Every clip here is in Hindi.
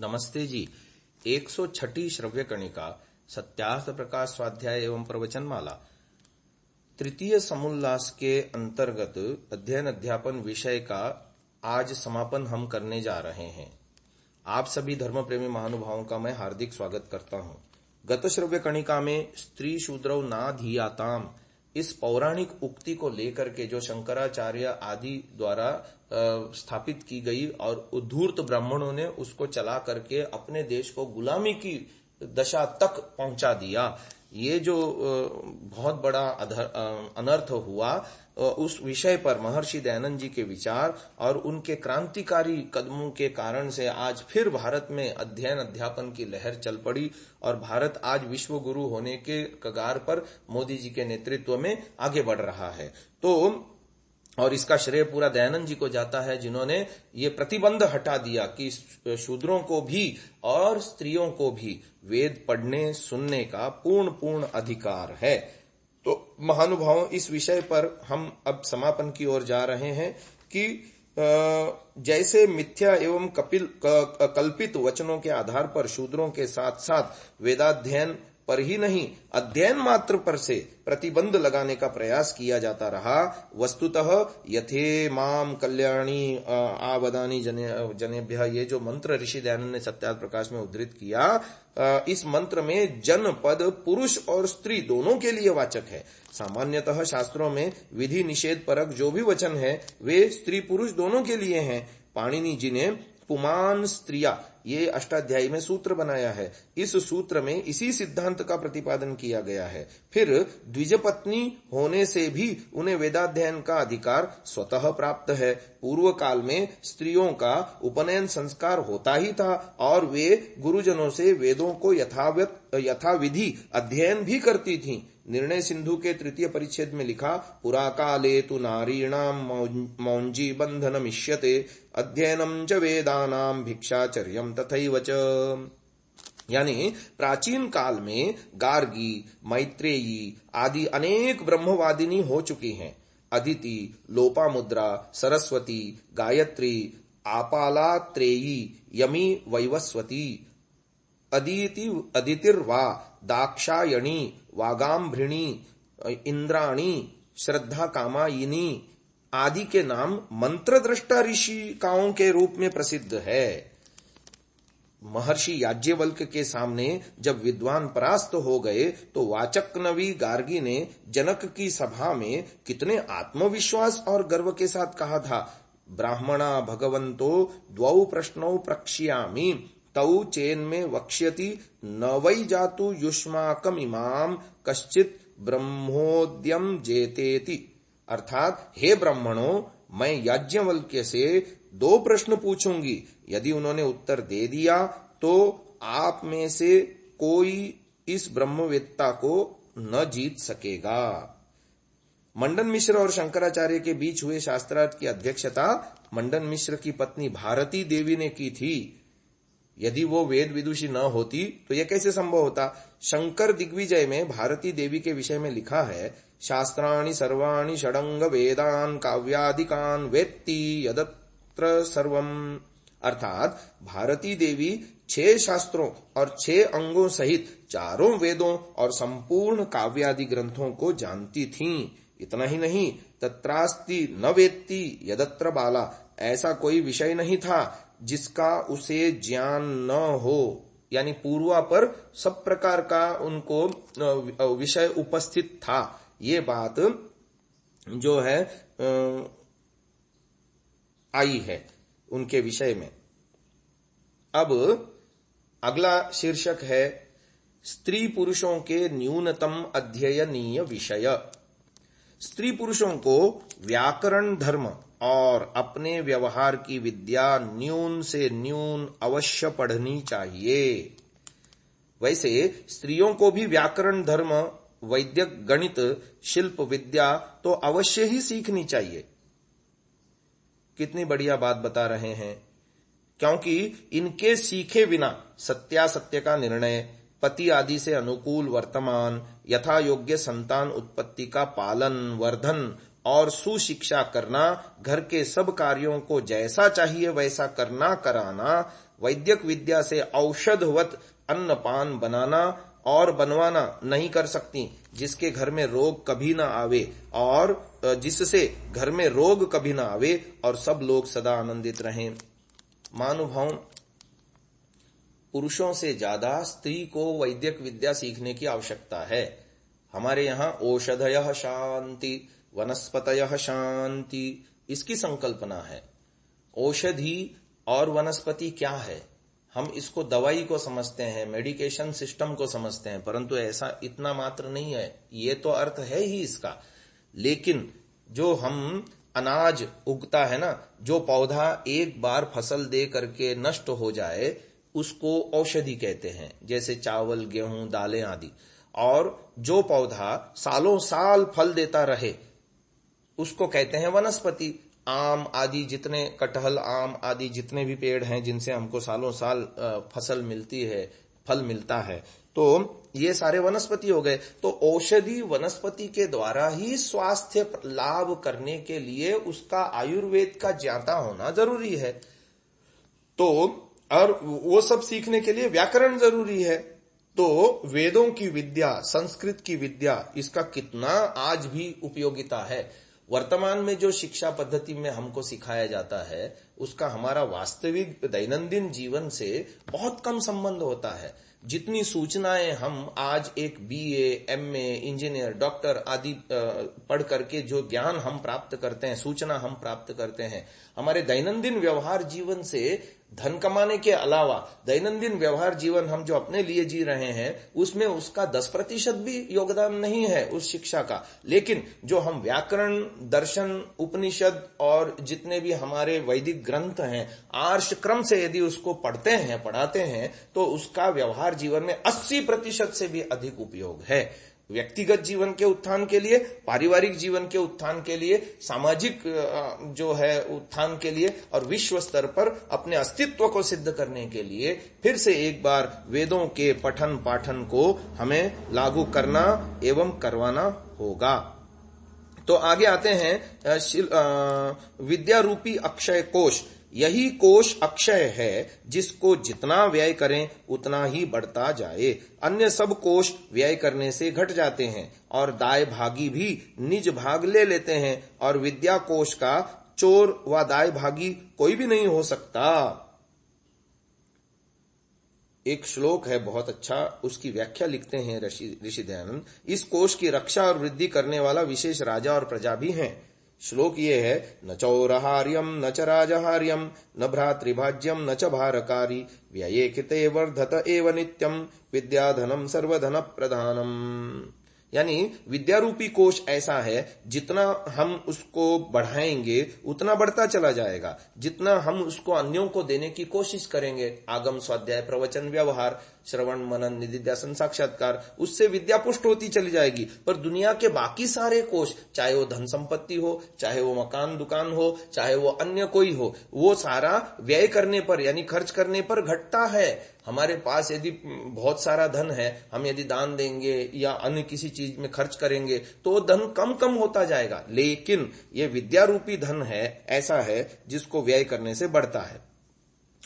नमस्ते जी। 106 श्रव्य कणिका सत्यार्थ प्रकाश स्वाध्याय एवं प्रवचन माला तृतीय समुल्लास के अंतर्गत अध्ययन अध्यापन विषय का आज समापन हम करने जा रहे हैं। आप सभी धर्म प्रेमी महानुभावों का मैं हार्दिक स्वागत करता हूं। गत श्रव्य कणिका में स्त्री शूद्रौ नाधीयाताम इस पौराणिक उक्ति को लेकर के जो शंकराचार्य आदि द्वारा स्थापित की गई और उद्धूर्त ब्राह्मणों ने उसको चला करके अपने देश को गुलामी की दशा तक पहुंचा दिया, ये जो बहुत बड़ा अनर्थ हुआ, उस विषय पर महर्षि दयानंद जी के विचार और उनके क्रांतिकारी कदमों के कारण से आज फिर भारत में अध्ययन अध्यापन की लहर चल पड़ी और भारत आज विश्व गुरु होने के कगार पर मोदी जी के नेतृत्व में आगे बढ़ रहा है। और इसका श्रेय पूरा दयानंद जी को जाता है, जिन्होंने ये प्रतिबंध हटा दिया कि शूद्रों को भी और स्त्रियों को भी वेद पढ़ने सुनने का पूर्ण अधिकार है। तो महानुभावों, इस विषय पर हम अब समापन की ओर जा रहे हैं कि जैसे मिथ्या एवं कल्पित वचनों के आधार पर शूद्रों के साथ साथ वेदाध्ययन पर ही नहीं, अध्ययन मात्र पर से प्रतिबंध लगाने का प्रयास किया जाता रहा। वस्तुतः यथे माम कल्याणी आवदानी जनेभ्य, ये जो मंत्र ऋषि दयानंद ने सत्यार्थ प्रकाश में उद्धृत किया, इस मंत्र में जन पद पुरुष और स्त्री दोनों के लिए वाचक है। सामान्यतः शास्त्रों में विधि निषेध परक जो भी वचन है वे स्त्री पुरुष दोनों के लिए हैं। पाणिनि जी ने पुमान स्त्रिया ये अष्टाध्यायी में सूत्र बनाया है। इस सूत्र में इसी सिद्धांत का प्रतिपादन किया गया है। फिर द्विजपत्नी होने से भी उन्हें वेदाध्ययन का अधिकार स्वतः प्राप्त है। पूर्व काल में स्त्रियों का उपनयन संस्कार होता ही था और वे गुरुजनों से वेदों को यथाविधि अध्ययन भी करती थीं। निर्णय सिंधु के तृतीय परिच्छेद में लिखा, पुरा काले तु नारीणाम मौंजी बंधनमिष्यते अध्ययनम च वेदानाम भिक्षाचर्यम तथैव च। यानी प्राचीन काल में गार्गी, मैत्रेयी आदि अनेक ब्रह्मवादिनी हो चुकी हैं। अदिति, लोपामुद्रा, सरस्वती, गायत्री, आपालात्रेयी, यमी, वैवस्वती, अदितिर्वा, दाक्षायणी, वागाम्भृणी, इंद्राणी, श्रद्धा कामायिनी आदि के नाम मंत्रद्रष्टा ऋषिकाओं के रूप में प्रसिद्ध है। महर्षि याज्ञवल्क्य के सामने जब विद्वान परास्त हो गए तो वाचक्नवी गार्गी ने जनक की सभा में कितने आत्मविश्वास और गर्व के साथ कहा था, ब्राह्मणा भगवंतो द्वौ प्रश्नौ प्रक्ष्यामि तौ चेन में वक्ष्यति न वै जातु युष्माकम इमाम कश्चित ब्रह्मोद्यम जेतेति। अर्थात, हे ब्राह्मणों, मैं याज्ञवल्क्य से 2 प्रश्न पूछूंगी, यदि उन्होंने उत्तर दे दिया तो आप में से कोई इस ब्रह्मवेत्ता को न जीत सकेगा। मंडन मिश्र और शंकराचार्य के बीच हुए शास्त्रार्थ की अध्यक्षता मंडन मिश्र की पत्नी भारती देवी ने की थी। यदि वो वेद विदुषी न होती तो यह कैसे संभव होता। शंकर दिग्विजय में भारती देवी के विषय में लिखा है, शास्त्राणि सर्वाणि षडंग वेदान काव्यादिकान वेत्ति यदत्र सर्वम। अर्थात भारती देवी 6 शास्त्रों और 6 अंगों सहित 4 वेदों और संपूर्ण काव्यादि ग्रंथों को जानती थीं। इतना ही नहीं, तत्रास्ति न वेत्ति यदत्र बाला, ऐसा कोई विषय नहीं था जिसका उसे ज्ञान न हो। यानी पूर्वा पर सब प्रकार का उनको विषय उपस्थित था। ये बात जो है आई है उनके विषय में। अब अगला शीर्षक है स्त्री पुरुषों के न्यूनतम अध्ययनीय विषय। स्त्री पुरुषों को व्याकरण धर्म और अपने व्यवहार की विद्या न्यून से न्यून अवश्य पढ़नी चाहिए। वैसे स्त्रियों को भी व्याकरण धर्म, वैदिक गणित, शिल्प विद्या तो अवश्य ही सीखनी चाहिए। कितनी बढ़िया बात बता रहे हैं, क्योंकि इनके सीखे बिना सत्यासत्य का निर्णय, पति आदि से अनुकूल वर्तमान, यथा योग्य संतान उत्पत्ति का पालन वर्धन और सुशिक्षा करना, घर के सब कार्यों को जैसा चाहिए वैसा करना कराना, वैद्यक विद्या से औषधवत अन्नपान बनाना और बनवाना नहीं कर सकती, जिसके घर में रोग कभी ना आवे और जिससे घर में रोग कभी ना आवे और सब लोग सदा आनंदित रहें। महानुभाव, पुरुषों से ज्यादा स्त्री को वैद्यक विद्या सीखने की आवश्यकता है। हमारे यहाँ औषधयः शांति वनस्पतयः शांति, इसकी संकल्पना है। औषधि और वनस्पति क्या है? हम इसको दवाई को समझते हैं, मेडिकेशन सिस्टम को समझते हैं, परंतु ऐसा इतना मात्र नहीं है। ये तो अर्थ है ही इसका, लेकिन जो हम अनाज उगता है ना, जो पौधा एक बार फसल दे करके नष्ट हो जाए उसको औषधि कहते हैं, जैसे चावल, गेहूं, दालें आदि। और जो पौधा सालों साल फल देता रहे उसको कहते हैं वनस्पति। आम आदि जितने, कटहल, आम आदि जितने भी पेड़ हैं जिनसे हमको सालों साल फसल मिलती है, फल मिलता है, तो ये सारे वनस्पति हो गए। तो औषधि वनस्पति के द्वारा ही स्वास्थ्य लाभ करने के लिए उसका आयुर्वेद का ज्ञाता होना जरूरी है। तो और वो सब सीखने के लिए व्याकरण जरूरी है। तो वेदों की विद्या, संस्कृत की विद्या, इसका कितना आज भी उपयोगिता है। वर्तमान में जो शिक्षा पद्धति में हमको सिखाया जाता है उसका हमारा वास्तविक दैनंदिन जीवन से बहुत कम संबंध होता है। जितनी सूचनाएं हम आज एक बीए, एमए, इंजीनियर, डॉक्टर आदि पढ़ करके जो ज्ञान हम प्राप्त करते हैं, सूचना हम प्राप्त करते हैं, हमारे दैनंदिन व्यवहार जीवन से धन कमाने के अलावा दैनंदिन व्यवहार जीवन हम जो अपने लिए जी रहे हैं उसमें उसका 10% भी योगदान नहीं है उस शिक्षा का। लेकिन जो हम व्याकरण, दर्शन, उपनिषद और जितने भी हमारे वैदिक ग्रंथ हैं, आर्ष क्रम से यदि उसको पढ़ते हैं, पढ़ाते हैं, तो उसका व्यवहार जीवन में 80% से भी अधिक उपयोग है। व्यक्तिगत जीवन के उत्थान के लिए, पारिवारिक जीवन के उत्थान के लिए, सामाजिक जो है उत्थान के लिए और विश्व स्तर पर अपने अस्तित्व को सिद्ध करने के लिए फिर से एक बार वेदों के पठन पाठन को हमें लागू करना एवं करवाना होगा। तो आगे आते हैं विद्या रूपी अक्षय कोश। यही कोश अक्षय है जिसको जितना व्यय करें उतना ही बढ़ता जाए। अन्य सब कोश व्यय करने से घट जाते हैं और दाय भागी भी निज भाग ले लेते हैं, और विद्या कोश का चोर व दाय भागी कोई भी नहीं हो सकता। एक श्लोक है बहुत अच्छा, उसकी व्याख्या लिखते हैं ऋषि दयानंद। इस कोश की रक्षा और वृद्धि करने वाला विशेष राजा और प्रजा भी हैं। श्लोक ये है, न चौरहार्यम न च राजहार्यम न भ्रातृभाज्यम न च भारकारी व्यये कृते वर्धत एव नित्यम विद्याधनम सर्वधन प्रधानम। यानी विद्यारूपी कोश ऐसा है, जितना हम उसको बढ़ाएंगे उतना बढ़ता चला जाएगा। जितना हम उसको अन्यों को देने की कोशिश करेंगे, आगम, स्वाध्याय, प्रवचन, व्यवहार, श्रवण, मनन, निधिध्यासन, साक्षात्कार, उससे विद्या पुष्ट होती चली जाएगी। पर दुनिया के बाकी सारे कोश, चाहे वो धन संपत्ति हो, चाहे वो मकान दुकान हो, चाहे वो अन्य कोई हो, वो सारा व्यय करने पर यानी खर्च करने पर घटता है। हमारे पास यदि बहुत सारा धन है, हम यदि दान देंगे या अन्य किसी चीज में खर्च करेंगे तो धन कम कम होता जाएगा। लेकिन ये विद्या रूपी धन है, ऐसा है जिसको व्यय करने से बढ़ता है।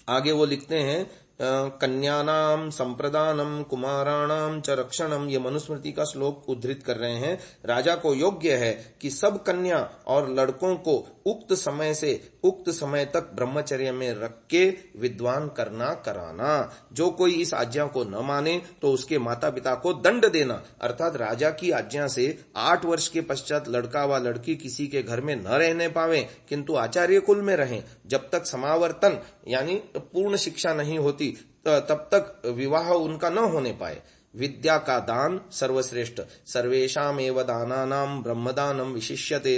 आगे वो लिखते हैं, कन्यानाम संप्रदानम कुमाराणाम च रक्षणम। ये मनुस्मृति का श्लोक उद्धृत कर रहे हैं। राजा को योग्य है कि सब कन्या और लड़कों को उक्त समय से उक्त समय तक ब्रह्मचर्य में रख के विद्वान करना कराना। जो कोई इस आज्ञा को न माने तो उसके माता पिता को दंड देना। अर्थात राजा की आज्ञा से 8 वर्ष के पश्चात लड़का व लड़की किसी के घर में न रहने पावे, किंतु आचार्य कुल में रहें। जब तक समावर्तन यानी पूर्ण शिक्षा नहीं होती तब तक विवाह उनका न होने पाए। विद्या का दान सर्वश्रेष्ठ। सर्वेषाम एव दानानाम ब्रह्मदानम विशिष्यते।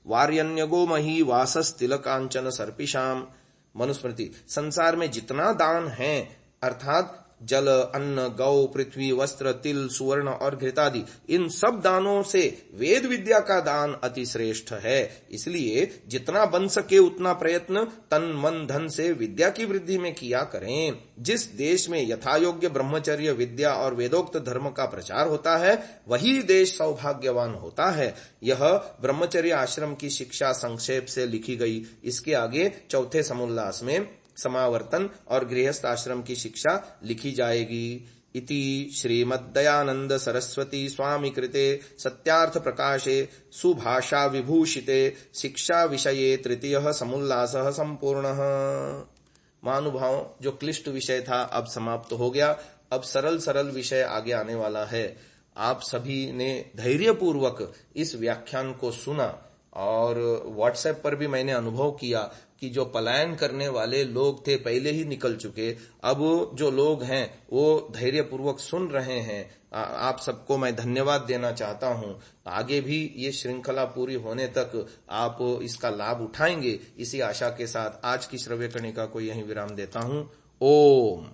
वार्यन्यगो मही वासस तिलकांचन सर्पिशाम। मनुस्मृति। संसार में जितना दान है, अर्थात जल, अन्न, गौ, पृथ्वी, वस्त्र, तिल, सुवर्ण और घृतादि, इन सब दानों से वेद विद्या का दान अति श्रेष्ठ है। इसलिए जितना बन सके उतना प्रयत्न तन मन धन से विद्या की वृद्धि में किया करें। जिस देश में यथायोग्य ब्रह्मचर्य, विद्या और वेदोक्त धर्म का प्रचार होता है वही देश सौभाग्यवान होता है। यह ब्रह्मचर्य आश्रम की शिक्षा संक्षेप से लिखी गई। इसके आगे चौथे समुल्लास में समावर्तन और गृहस्थ आश्रम की शिक्षा लिखी जाएगी। इति श्रीमद्दयानंद सरस्वती स्वामी कृते सत्यार्थ प्रकाशे सुभाषा विभूषिते शिक्षा विषये तृतीयः समुल्लासः संपूर्णः। महानुभावों, जो क्लिष्ट विषय था अब समाप्त हो गया। अब सरल सरल विषय आगे आने वाला है। आप सभी ने धैर्यपूर्वक इस व्याख्यान को सुना और व्हाट्सएप पर भी मैंने अनुभव किया कि जो पलायन करने वाले लोग थे पहले ही निकल चुके, अब जो लोग हैं वो धैर्यपूर्वक सुन रहे हैं। आप सबको मैं धन्यवाद देना चाहता हूं। आगे भी ये श्रृंखला पूरी होने तक आप इसका लाभ उठाएंगे, इसी आशा के साथ आज की श्रव्य कणिका को यहीं विराम देता हूं। ओम।